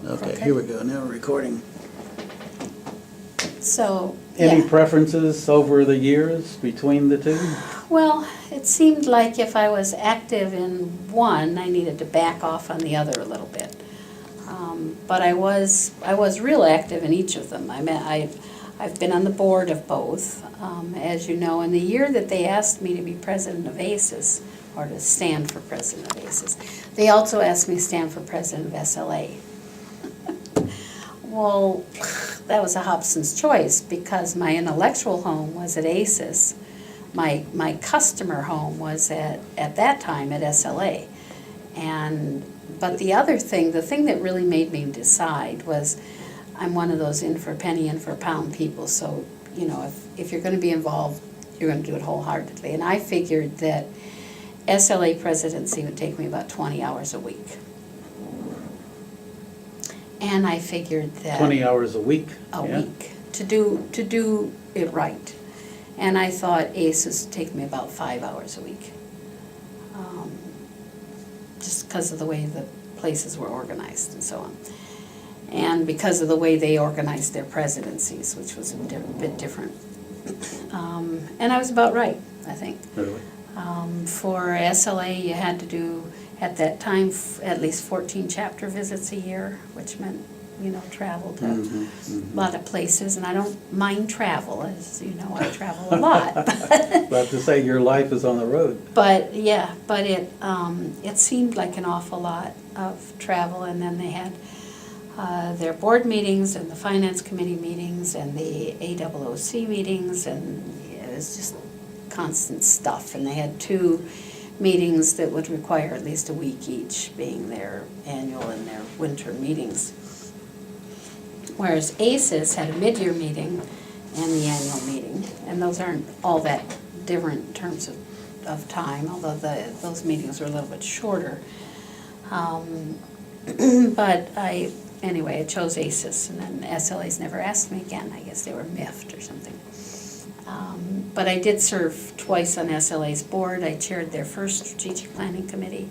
Okay, here we go, now we're recording. So, Any yeah. preferences over the years between the two? Well, it seemed like if I was active in one, I needed to back off on the other a little bit. But I was real active in each of them. I've been on the board of both, as you know. And the year that they asked me to be president of ACES, or to stand for president of ACES, they also asked me to stand for president of SLA. Well, that was a Hobson's choice, because my intellectual home was at ACES. My customer home was at that time at SLA. But the thing that really made me decide was, I'm one of those in for a penny, in for a pound people. So, you know, if you're going to be involved, you're going to do it wholeheartedly. And I figured that SLA presidency would take me about 20 hours a week. And I figured that 20 hours a week? a yeah? week to do it right. And I thought ACES would take me about 5 hours a week, just because of the way the places were organized and so on, and because of the way they organized their presidencies, which was a bit different. And I was about right, I think. Really? For SLA, you had to do, at that time, at least 14 chapter visits a year, which meant, you know, travel to a lot of places. And I don't mind travel, as you know, I travel a lot. But to say your life is on the road. But yeah, but it seemed like an awful lot of travel. And then they had their board meetings and the finance committee meetings and the AOOC meetings, and it was just constant stuff. And they had 2 meetings that would require at least a week each, being their annual and their winter meetings. Whereas ACES had a mid-year meeting and the annual meeting, and those aren't all that different in terms of time, although those meetings were a little bit shorter. But anyway, I chose ACES, and then SLA's never asked me again. I guess they were miffed or something. But I did serve twice on SLA's board. I chaired their first strategic planning committee,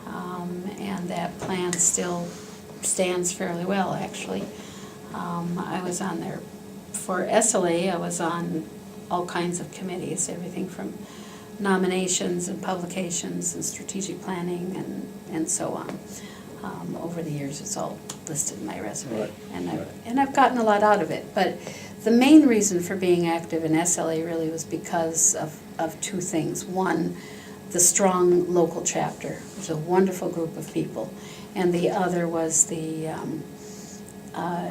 and that plan still stands fairly well, actually. I was on there for SLA. I was on all kinds of committees, everything from nominations and publications and strategic planning and so on. Over the years, it's all listed in my resume, Right. and I've gotten a lot out of it. But the main reason for being active in SLA really was because of 2 things. One, the strong local chapter. It was a wonderful group of people. And the other was that a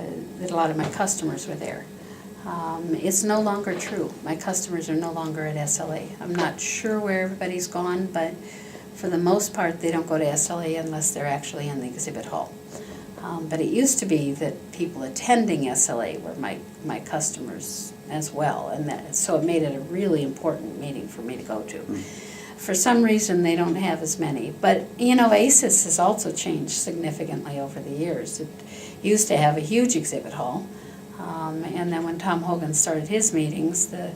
lot of my customers were there. It's no longer true. My customers are no longer at SLA. I'm not sure where everybody's gone, but for the most part, they don't go to SLA unless they're actually in the exhibit hall. But it used to be that people attending SLA were my customers as well, and so it made it a really important meeting for me to go to. For some reason, they don't have as many. But, you know, ACES has also changed significantly over the years. It used to have a huge exhibit hall, and then when Tom Hogan started his meetings, the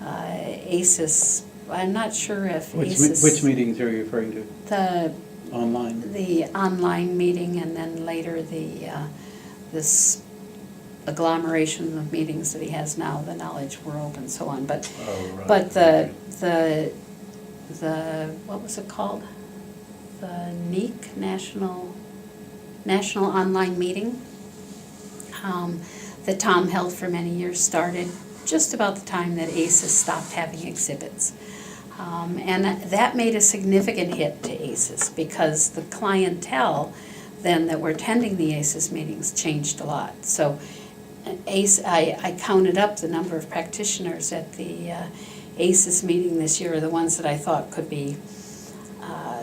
ACES, I'm not sure if ACES... Which meetings are you referring to? The Online? The online meeting, and then later this agglomeration of meetings that he has now, the Knowledge World and so on. But Oh, right. but the what was it called? The NEAC, National Online Meeting, that Tom held for many years, started just about the time that ACES stopped having exhibits. And that made a significant hit to ACES, because the clientele then that were attending the ACES meetings changed a lot. So I counted up the number of practitioners at the ACES meeting this year, the ones that I thought could be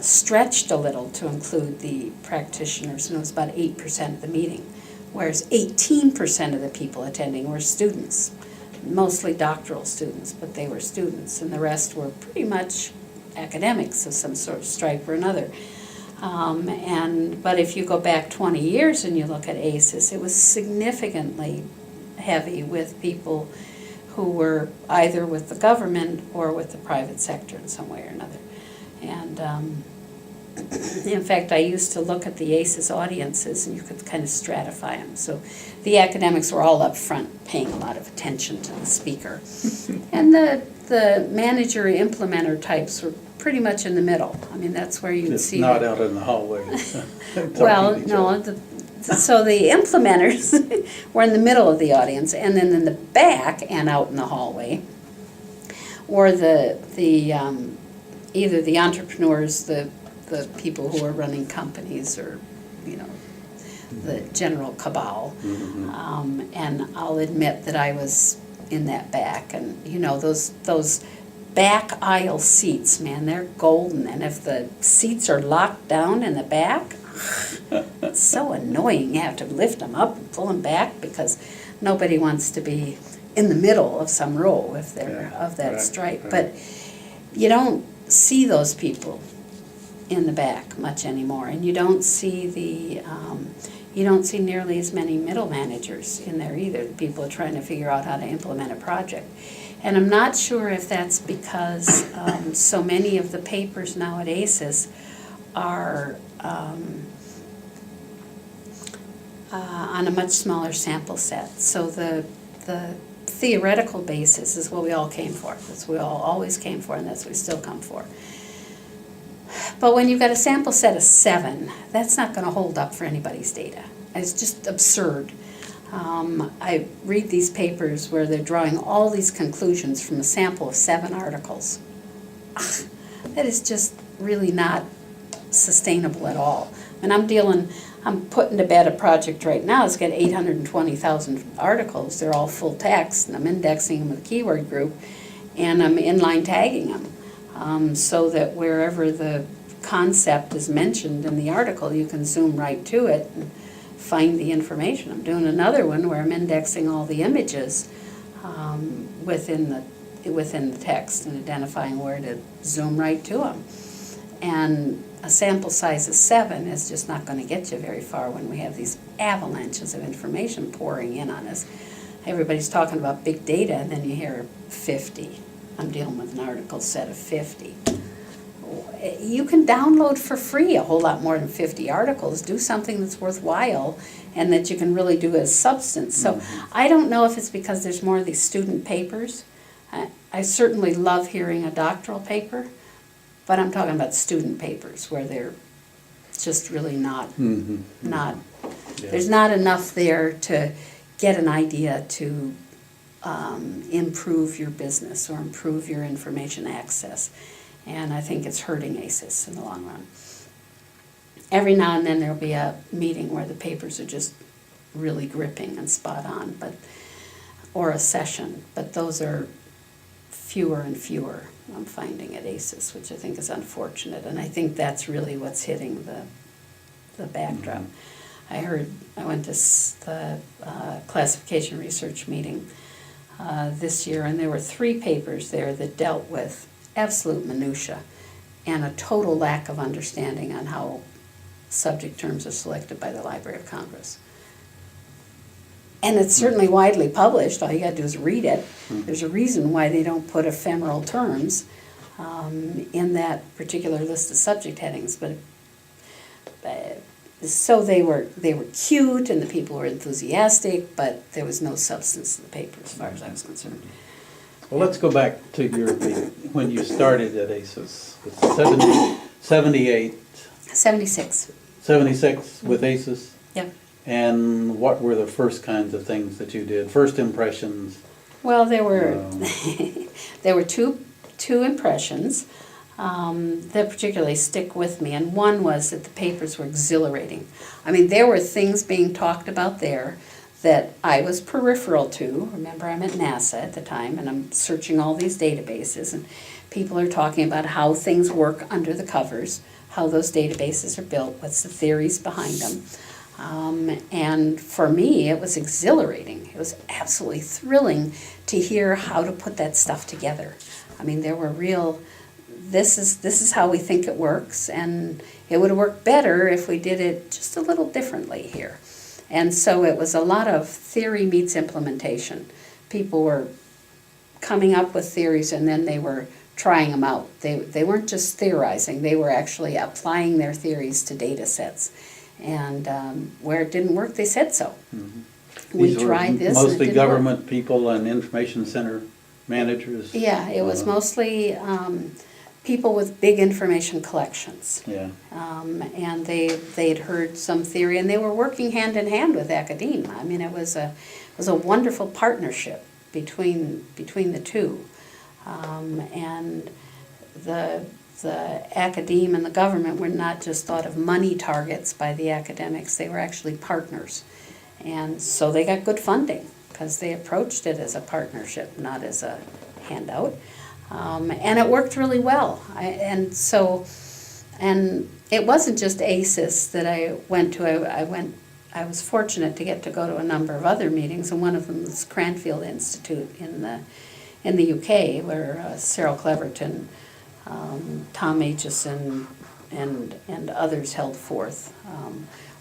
stretched a little to include the practitioners, and it was about 8% of the meeting, whereas 18% of the people attending were students. Mostly doctoral students, but they were students, and the rest were pretty much academics of some sort, stripe or another. But if you go back 20 years and you look at ACES, it was significantly heavy with people who were either with the government or with the private sector in some way or another. And In fact, I used to look at the ACES audiences, and you could kind of stratify them. So the academics were all up front, paying a lot of attention to the speaker. And the manager implementer types were pretty much in the middle. I mean, that's where you'd It's see. not out in the hallway. talking to Well, each no, other. so the implementers were in the middle of the audience, and then in the back and out in the hallway were either the entrepreneurs, the people who are running companies, or, you know, the general cabal. And I'll admit that I was in that back, and, you know, those back aisle seats, man, they're golden, and if the seats are locked down in the back, it's so annoying. You have to lift them up and pull them back, because nobody wants to be in the middle of some row if they're of that right, stripe. right. But you don't see those people in the back much anymore, and you don't see nearly as many middle managers in there either. The people are trying to figure out how to implement a project. And I'm not sure if that's because so many of the papers now at ACES are on a much smaller sample set. So the theoretical basis is what we all came for. That's what we all always came for, and that's what we still come for. But when you've got a sample set of 7, that's not going to hold up for anybody's data. It's just absurd. I read these papers where they're drawing all these conclusions from a sample of 7 articles. That is just really not sustainable at all. And I'm putting to bed a project right now. It's got 820,000 articles. They're all full text, and I'm indexing them with a keyword group, and I'm inline tagging them so that wherever the concept is mentioned in the article, you can zoom right to it and find the information. I'm doing another one where I'm indexing all the images within the text and identifying where to zoom right to them. And a sample size of 7 is just not going to get you very far when we have these avalanches of information pouring in on us. Everybody's talking about big data, and then you hear 50. I'm dealing with an article set of 50. You can download for free a whole lot more than 50 articles. Do something that's worthwhile and that you can really do as substance. So I don't know if it's because there's more of these student papers. I certainly love hearing a doctoral paper, but I'm talking about student papers where they're just really not, Yeah. there's not enough there to get an idea to improve your business or improve your information access. And I think it's hurting ACES in the long run. Every now and then there'll be a meeting where the papers are just really gripping and spot on, or a session, but those are fewer and fewer, I'm finding, at ACES, which I think is unfortunate, and I think that's really what's hitting the backdrop. I went to the classification research meeting this year, and there were 3 papers there that dealt with absolute minutia and a total lack of understanding on how subject terms are selected by the Library of Congress. And it's certainly widely published. All you got to do is read it. There's a reason why they don't put ephemeral terms in that particular list of subject headings. But so they were cute, and the people were enthusiastic, but there was no substance to the paper as far as I was concerned. Well, let's go back to when you started at ACES. It's 78, 76. 76 with ACES. Yeah. And what were the first kinds of things that you did? First impressions? Well, there were there were two impressions that particularly stick with me, and one was that the papers were exhilarating. I mean, there were things being talked about there that I was peripheral to. Remember, I'm at NASA at the time, and I'm searching all these databases, and people are talking about how things work under the covers, how those databases are built, what's the theories behind them. And for me, it was exhilarating. It was absolutely thrilling to hear how to put that stuff together. I mean, there were real, this is how we think it works, and it would have worked better if we did it just a little differently here. And so it was a lot of theory meets implementation. People were coming up with theories, and then they were trying them out. They weren't just theorizing, they were actually applying their theories to data sets. And where it didn't work, they said so. We These were tried this and it mostly didn't work. government people and information center managers. Yeah, it was mostly people with big information collections. Yeah. And they'd heard some theory, and they were working hand in hand with academia. I mean, it was a wonderful partnership between the two. And the academe and the government were not just thought of money targets by the academics, they were actually partners. And so they got good funding because they approached it as a partnership, not as a handout. And it worked really well. And it wasn't just ACES that I went to. I was fortunate to get to go to a number of other meetings, and one of them was Cranfield Institute in the UK, where Cyril Cleverton, Tom Aitchison, and others held forth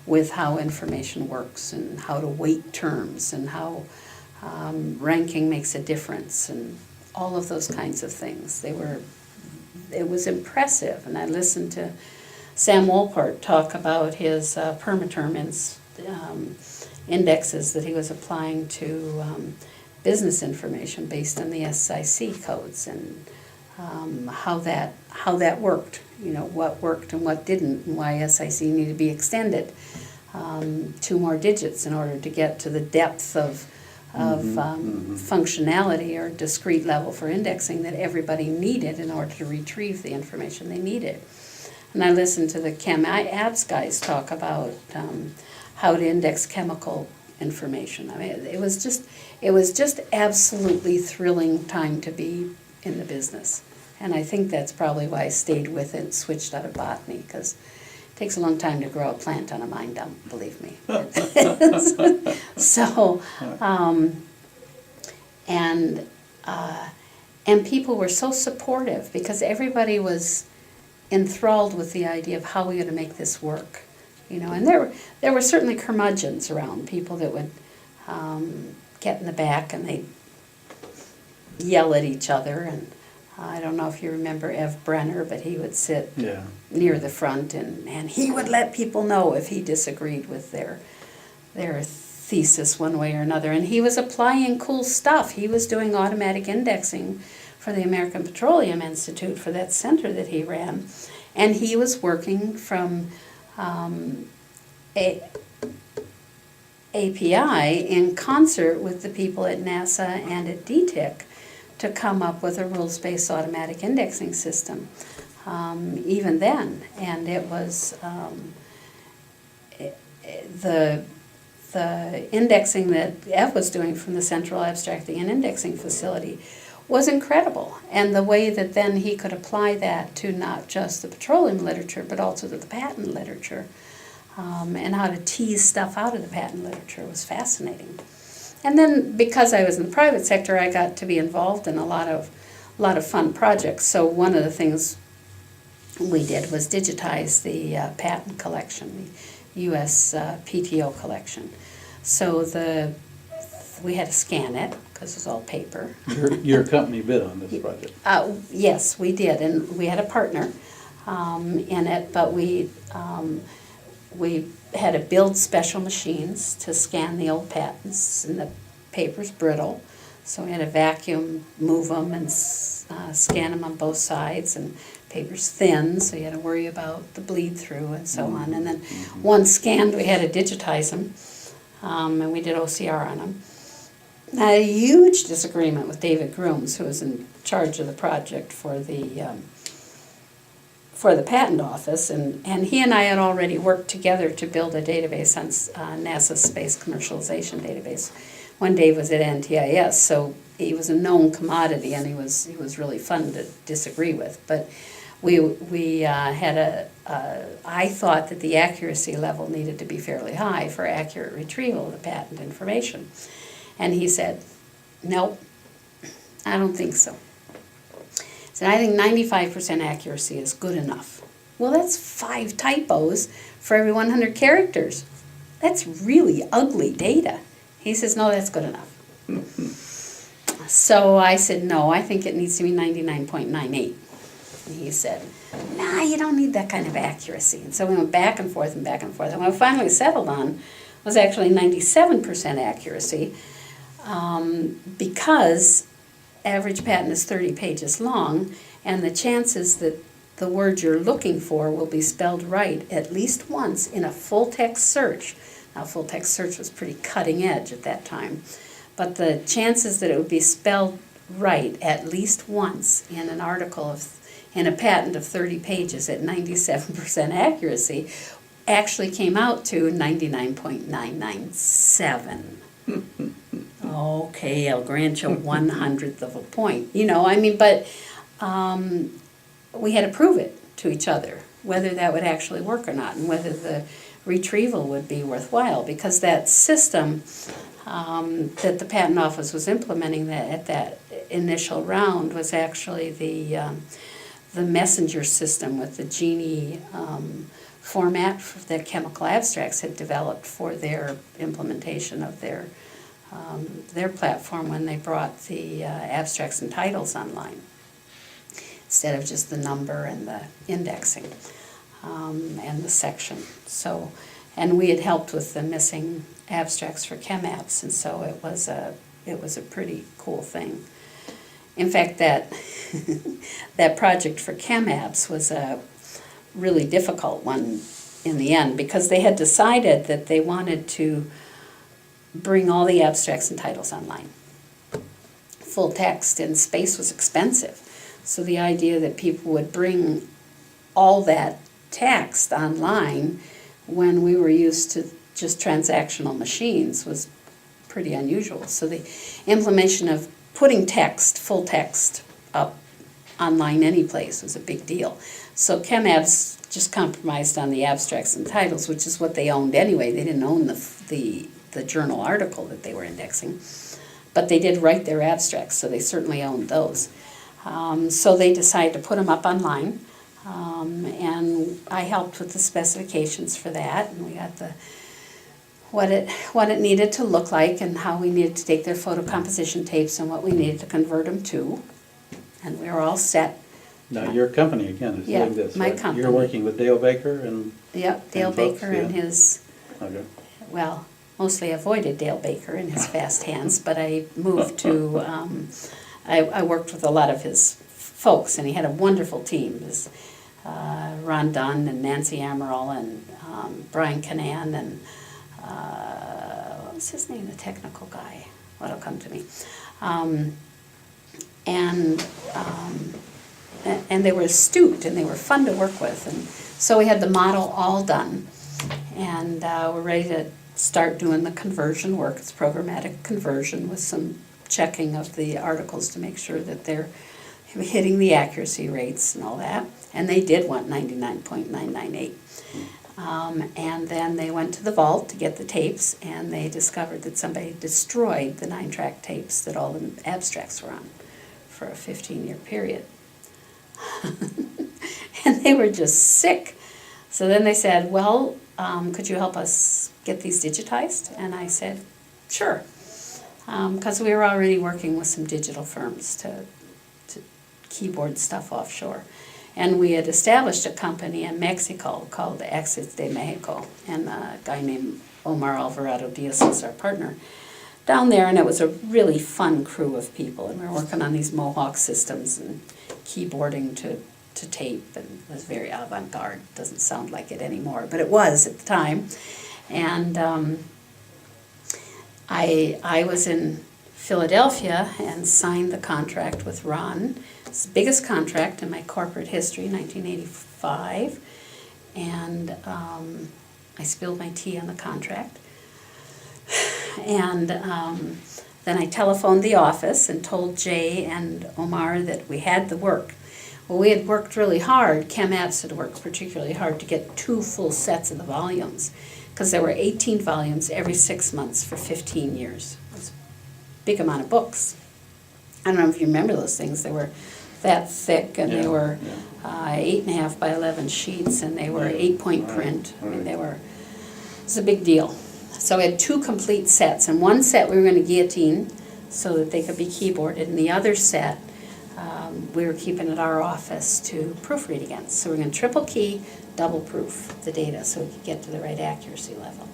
with how information works and how to weight terms and how ranking makes a difference and all of those kinds of things. It was impressive, and I listened to Sam Wolpert talk about his permaterm indexes that he was applying to business information based on the SIC codes, and how that worked. You know, what worked and what didn't, and why SIC needed to be extended 2 more digits in order to get to the depth of functionality or discrete level for indexing that everybody needed in order to retrieve the information they needed. And I listened to the Chem Abs guys talk about how to index chemical information. I mean, it was just absolutely thrilling time to be in the business. And I think that's probably why I stayed with it and switched out of botany, because it takes a long time to grow a plant on a mine dump, believe me. So, and people were so supportive because everybody was enthralled with the idea of how we're going to make this work. You know, and there were certainly curmudgeons around, people that would get in the back and they'd yell at each other. And I don't know if you remember Ev Brenner, but he would sit near the front and he would let people know if he disagreed with their thesis one way or another. And he was applying cool stuff. He was doing automatic indexing for the American Petroleum Institute for that center that he ran. And he was working from API in concert with the people at NASA and at DTIC to come up with a rules-based automatic indexing system, even then. And it was the indexing that Ev was doing from the Central Abstracting and Indexing Facility was incredible. And the way that then he could apply that to not just the petroleum literature, but also to the patent literature, and how to tease stuff out of the patent literature was fascinating. And then because I was in the private sector, I got to be involved in a lot of fun projects. So one of the things we did was digitize the patent collection, the U.S. PTO collection. So we had to scan it because it was all paper. Your company bid on this project? Yes, we did, and we had a partner in it, but we had to build special machines to scan the old patents, and the paper's brittle, so we had to vacuum move them and scan them on both sides, and paper's thin, so you had to worry about the bleed through and so on. And then once scanned, we had to digitize them, and we did OCR on them. I had a huge disagreement with David Grooms, who was in charge of the project for the patent office, and he and I had already worked together to build a database on NASA's space commercialization database when Dave was at NTIS, so he was a known commodity, and he was really fun to disagree with. But we had I thought that the accuracy level needed to be fairly high for accurate retrieval of the patent information. And he said, nope, I don't think so. He said, I think 95% accuracy is good enough. Well, that's 5 typos for every 100 characters. That's really ugly data. He says, no, that's good enough. So I said, no, I think it needs to be 99.98. And he said, nah, you don't need that kind of accuracy. And so we went back and forth and back and forth. And what we finally settled on was actually 97% accuracy, because average patent is 30 pages long, and the chances that the word you're looking for will be spelled right at least once in a full-text search. Now, full-text search was pretty cutting edge at that time, but the chances that it would be spelled right at least once in an article in a patent of 30 pages at 97% accuracy actually came out to 99.997. Okay, I'll grant you 1/100th of a point. But we had to prove it to each other, whether that would actually work or not, and whether the retrieval would be worthwhile, because that system that the patent office was implementing at that initial round was actually the messenger system with the Genie format that Chemical Abstracts had developed for their implementation of their platform when they brought the abstracts and titles online, instead of just the number and the indexing and the section. So, and we had helped with the missing abstracts for ChemAbs, and so it was a pretty cool thing. In fact, that that project for ChemAbs was a really difficult one in the end, because they had decided that they wanted to bring all the abstracts and titles online. Full text, and space was expensive. So the idea that people would bring all that text online when we were used to just transactional machines was pretty unusual. So the implementation of putting text, full text, up online any place was a big deal. So ChemAbs just compromised on the abstracts and titles, which is what they owned anyway. They didn't own the journal article that they were indexing, but they did write their abstracts, so they certainly owned those. So they decided to put them up online, and I helped with the specifications for that, and we got what it needed to look like, and how we needed to take their photocomposition tapes and what we needed to convert them to, and we were all set. Now, your company, again, is Yeah, doing this, my right? company. You're working with Dale Baker and... Yep, Dale folks, Baker and yeah. his, Okay. well, mostly avoided Dale Baker and his fast hands, but I moved to, I worked with a lot of his folks, and he had a wonderful team. It was Ron Dunn and Nancy Amaral and Brian Canan and what was his name, the technical guy? What'll come to me? And they were astute, and they were fun to work with. And so we had the model all done, and we're ready to start doing the conversion work. It's programmatic conversion with some checking of the articles to make sure that they're hitting the accuracy rates and all that. And they did want 99.998. And then they went to the vault to get the tapes, and they discovered that somebody destroyed the 9-track tapes that all the abstracts were on for a 15-year period. And they were just sick. So then they said, well, could you help us get these digitized? And I said, sure, because we were already working with some digital firms to keyboard stuff offshore. And we had established a company in Mexico called Access de Mexico, and a guy named Omar Alvarado Diaz was our partner down there, and it was a really fun crew of people, and we were working on these Mohawk systems and keyboarding to tape, and it was very avant-garde. Doesn't sound like it anymore, but it was at the time. And I was in Philadelphia and signed the contract with Ron. It's the biggest contract in my corporate history, 1985, and I spilled my tea on the contract. And then I telephoned the office and told Jay and Omar that we had the work. Well, we had worked really hard, ChemAbs had worked particularly hard to get 2 full sets of the volumes, because there were 18 volumes every 6 months for 15 years. It was a big amount of books. I don't know if you remember those things. They were that thick, and they were 8.5 by 11 sheets, and they were 8-point print. I mean, it was a big deal. So we had 2 complete sets, and one set we were going to guillotine so that they could be keyboarded. And the other set, we were keeping at our office to proofread against. So we're going to triple key, double proof the data so we could get to the right accuracy level.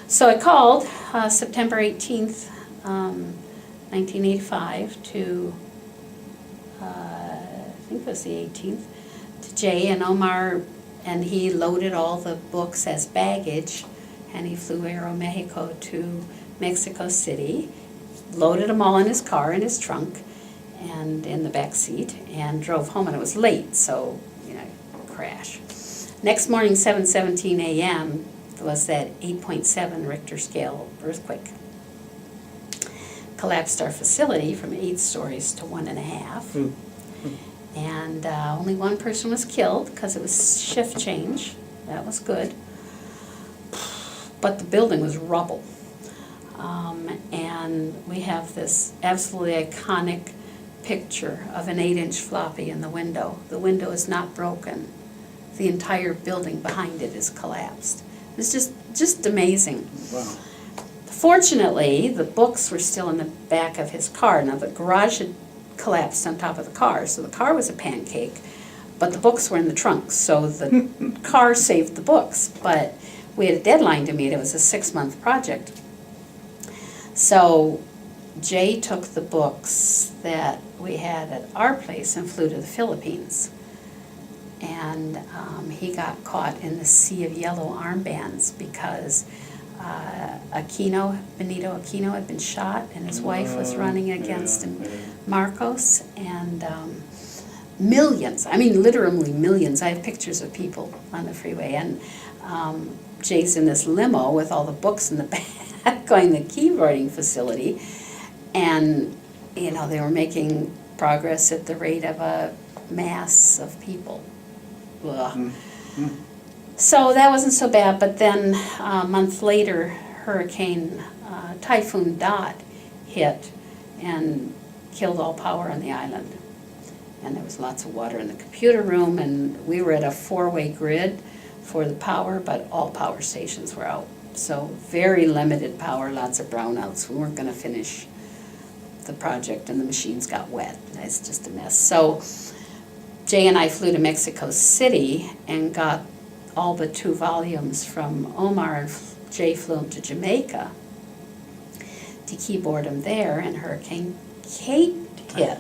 So I called September 18th, 1985 to, I think it was the 18th, to Jay and Omar, and he loaded all the books as baggage, and he flew Aeromexico to Mexico City, loaded them all in his car, in his trunk, and in the back seat, and drove home, and it was late, so, crash. Next morning, 7:17 a.m., was that 8.7 Richter scale earthquake. Collapsed our facility from 8 stories to 1.5. And only one person was killed because it was shift change. That was good. But the building was rubble. And we have this absolutely iconic picture of an 8-inch floppy in the window. The window is not broken. The entire building behind it is collapsed. It's just amazing. Wow. Fortunately, the books were still in the back of his car. Now, the garage had collapsed on top of the car, so the car was a pancake, but the books were in the trunk, so the car saved the books. But we had a deadline to meet. It was a 6-month project. So Jay took the books that we had at our place and flew to the Philippines. And he got caught in the sea of yellow armbands because Benito Aquino had been shot, and his wife was running against him, Marcos, and millions, I mean literally millions. I have pictures of people on the freeway, and Jay's in this limo with all the books in the back going to the keyboarding facility, and they were making progress at the rate of a mass of people. So that wasn't so bad, but then a month later, Typhoon Dot hit and killed all power on the island. And there was lots of water in the computer room, and we were at a 4-way grid for the power, but all power stations were out. So very limited power, lots of brownouts. We weren't going to finish the project, and the machines got wet. It's just a mess. So Jay and I flew to Mexico City and got all but 2 volumes from Omar, and Jay flew him to Jamaica to keyboard them there, and Hurricane Kate hit.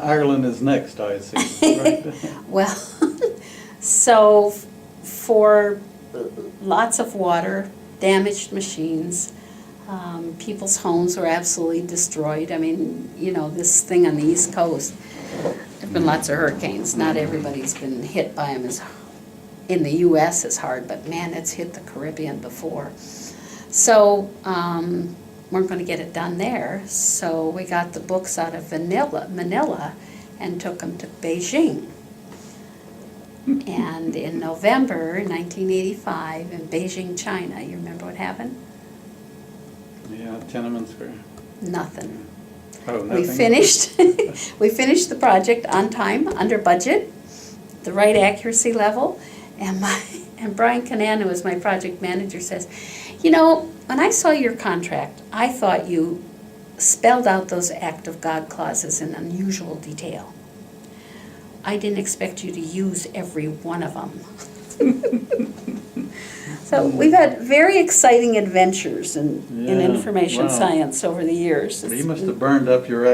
Ireland is next, I see. Right? Well, so for lots of water, damaged machines, people's homes were absolutely destroyed. I mean, this thing on the East Coast, there have been lots of hurricanes. Not everybody's been hit by them in the U.S. as hard, but man, it's hit the Caribbean before. So weren't going to get it done there, so we got the books out of Manila and took them to Beijing. And in November 1985, in Beijing, China, you remember what happened? Yeah, Tiananmen Square. Nothing. Oh, nothing? We finished the project on time, under budget, the right accuracy level, and Brian Canan, who was my project manager, says, when I saw your contract, I thought you spelled out those act of God clauses in unusual detail. I didn't expect you to use every one of them. So we've had very exciting adventures in information wow. science over the years. You must have burned up your